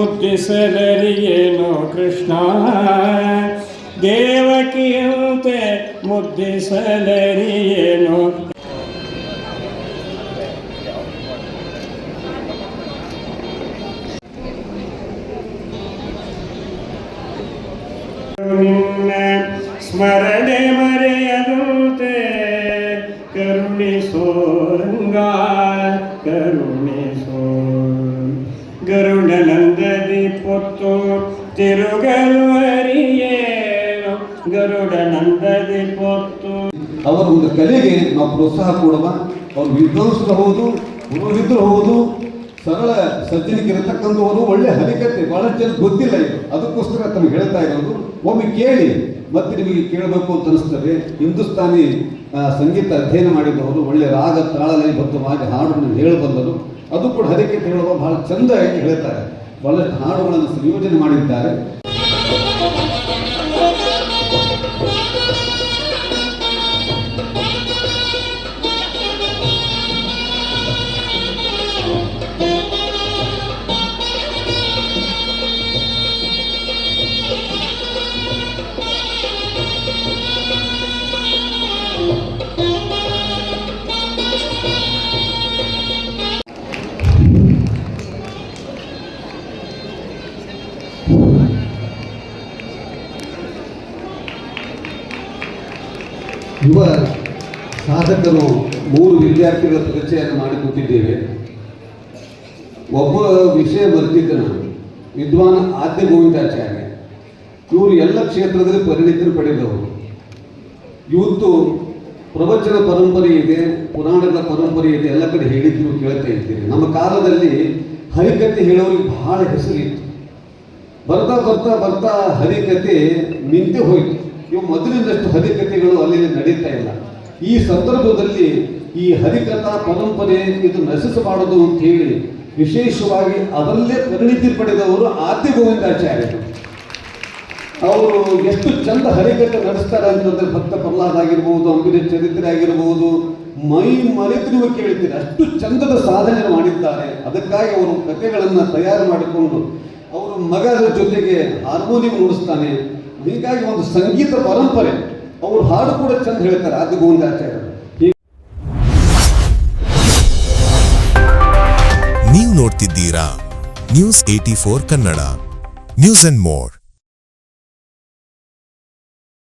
ಮುದ್ದಿಸಲರಿಯೇನೋ ಕೃಷ್ಣ, ದೇವಕಿಯಂತೆ ಮುದ್ದಿಸಲರಿಯೇನೋ. ನಿನ್ನ ಸ್ಮರಣೆ ಮರೆಯದಂತೆ ಕರುಣಿಸೋ ರಂಗ ಕರುಣಿಸೋ. ಗರುಡನಂದದಿ ಪೊತ್ತು ತಿರುಗಲು ಅರಿಯೇನು, ಗರುಡನಂದದಿ ಪೊತ್ತು. ಅವರ ಒಂದು ಕಲೆಗೆ ನಾವು ಪ್ರೋತ್ಸಾಹ ಕೊಡುವ. ಅವರು ವಿದ್ವಾಂಸರು ಹೌದು, ಪುರೋಹಿತರು ಹೌದು, ಸರಳ ಸಜ್ಜನಿಕಿರತಕ್ಕಂಥವರು. ಒಳ್ಳೆ ಹರಿಕತೆ ಬಹಳಷ್ಟು ಜನ ಗೊತ್ತಿಲ್ಲ ಇದು, ಅದಕ್ಕೋಸ್ಕರ ತಮಗೆ ಹೇಳ್ತಾ ಇರೋದು. ಒಮ್ಮೆ ಕೇಳಿ ಮತ್ತೆ ನಿಮಗೆ ಕೇಳಬೇಕು ಅಂತ ಅನಿಸ್ತದೆ. ಹಿಂದೂಸ್ತಾನಿ ಸಂಗೀತ ಅಧ್ಯಯನ ಮಾಡಿದವರು, ಒಳ್ಳೆ ರಾಗ ತಾಳಲಯಬದ್ಧವಾಗಿ ಹಾಡುಗಳನ್ನು ಹೇಳಬಲ್ಲರು. ಅದು ಕೂಡ ಹರಿಕತೆ ಹೇಳುವ ಬಹಳ ಚಂದವಾಗಿ ಹೇಳ್ತಾರೆ. ಬಹಳಷ್ಟು ಹಾಡುಗಳನ್ನು ಸಂಯೋಜನೆ ಮಾಡಿದ್ದಾರೆ. ಯುವ ಸಾಧಕರು 3 ವಿದ್ಯಾರ್ಥಿಗಳ ಪರಿಚಯವನ್ನು ಮಾಡಿಕೊಟ್ಟಿದ್ದೇವೆ. ಒಬ್ಬ ವಿಷಯ ಬರ್ತಿದ್ದ ನಾನು, ವಿದ್ವಾನ್ ಆದ್ಯ ಗೋವಿಂದಾಚಾರ್ಯ. ಇವರು ಎಲ್ಲ ಕ್ಷೇತ್ರದಲ್ಲಿ ಪರಿಣಿತರು ಪಡೆದವರು. ಇವತ್ತು ಪ್ರವಚನ ಪರಂಪರೆ ಇದೆ, ಪುರಾಣಗಳ ಪರಂಪರೆ ಇದೆ, ಎಲ್ಲ ಕಡೆ ಹೇಳಿದ್ರು ಕೇಳ್ತಾ ಇದ್ದೀರಿ. ನಮ್ಮ ಕಾಲದಲ್ಲಿ ಹರಿಕತೆ ಹೇಳೋರಿಗೆ ಬಹಳ ಹೆಸರಿತ್ತು. ಬರ್ತಾ ಬರ್ತಾ ಬರ್ತಾ ಹರಿಕತೆ ನಿಂತೆ ಹೋಯಿತು. ಇವು ಮೊದಲಿನಷ್ಟು ಹರಿಕತೆಗಳು ಅಲ್ಲಿ ನಡೀತಾ ಇಲ್ಲ. ಈ ಸಂದರ್ಭದಲ್ಲಿ ಈ ಹರಿಕಥಾ ಪರಂಪರೆ ಇದು ನಶಿಸಬಾರದು ಅಂತ ಹೇಳಿ ವಿಶೇಷವಾಗಿ ಅದರಲ್ಲೇ ಪರಿಣಿತಿ ಪಡೆದವರು ಆದ್ಯ ಗೋವಿಂದಾಚಾರ್ಯರು. ಅವರು ಎಷ್ಟು ಚಂದ ಹರಿಕತೆ ನಡೆಸ್ತಾರೆ ಅಂತಂದ್ರೆ, ಭಕ್ತ ಪ್ರಹ್ಲಾದ ಆಗಿರ್ಬೋದು, ಅಂಬಿನ ಚರಿತ್ರೆ ಆಗಿರ್ಬೋದು, ಮೈ ಮರೆತು ನೀವು ಕೇಳ್ತೀರಿ, ಅಷ್ಟು ಚಂದದ ಸಾಧನೆ ಮಾಡಿದ್ದಾರೆ. ಅದಕ್ಕಾಗಿ ಅವರು ಕಥೆಗಳನ್ನು ತಯಾರು ಮಾಡಿಕೊಂಡು ಅವರು ಮಗದ ಜೊತೆಗೆ ಹಾರ್ಮೋನಿಯಂ ನುಡಿಸ್ತಾನೆ. ಹೀಗಾಗಿ ಒಂದು ಸಂಗೀತ ಪರಂಪರೆ. ಅವರು ಹಾಡು ಕೂಡ ಚಂದ ಹೇಳ್ತಾರೆ ಆದ್ಯ ಗೋವಿಂದಾಚಾರ್ಯರು. ನೀವು ನೋಡ್ತಿದ್ದೀರಾ news 84 Kannada, news and more.